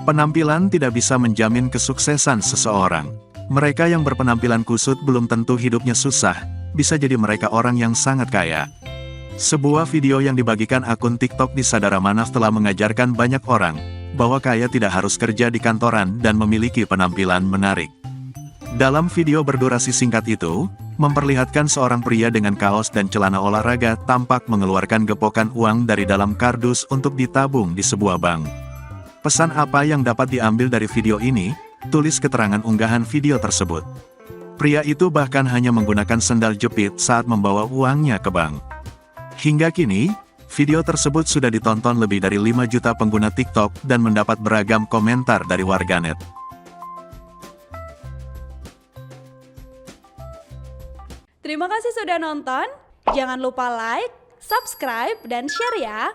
Penampilan tidak bisa menjamin kesuksesan seseorang. Mereka yang berpenampilan kusut belum tentu hidupnya susah, bisa jadi mereka orang yang sangat kaya. Sebuah video yang dibagikan akun TikTok di Sadara Manaf telah mengajarkan banyak orang, bahwa kaya tidak harus kerja di kantoran dan memiliki penampilan menarik. Dalam video berdurasi singkat itu, memperlihatkan seorang pria dengan kaos dan celana olahraga tampak mengeluarkan gepokan uang dari dalam kardus untuk ditabung di sebuah bank. Pesan apa yang dapat diambil dari video ini? Tulis keterangan unggahan video tersebut. Pria itu bahkan hanya menggunakan sendal jepit saat membawa uangnya ke bank. Hingga kini, video tersebut sudah ditonton lebih dari 5 juta pengguna TikTok dan mendapat beragam komentar dari warganet. Terima kasih sudah nonton. Jangan lupa like, subscribe, dan share ya.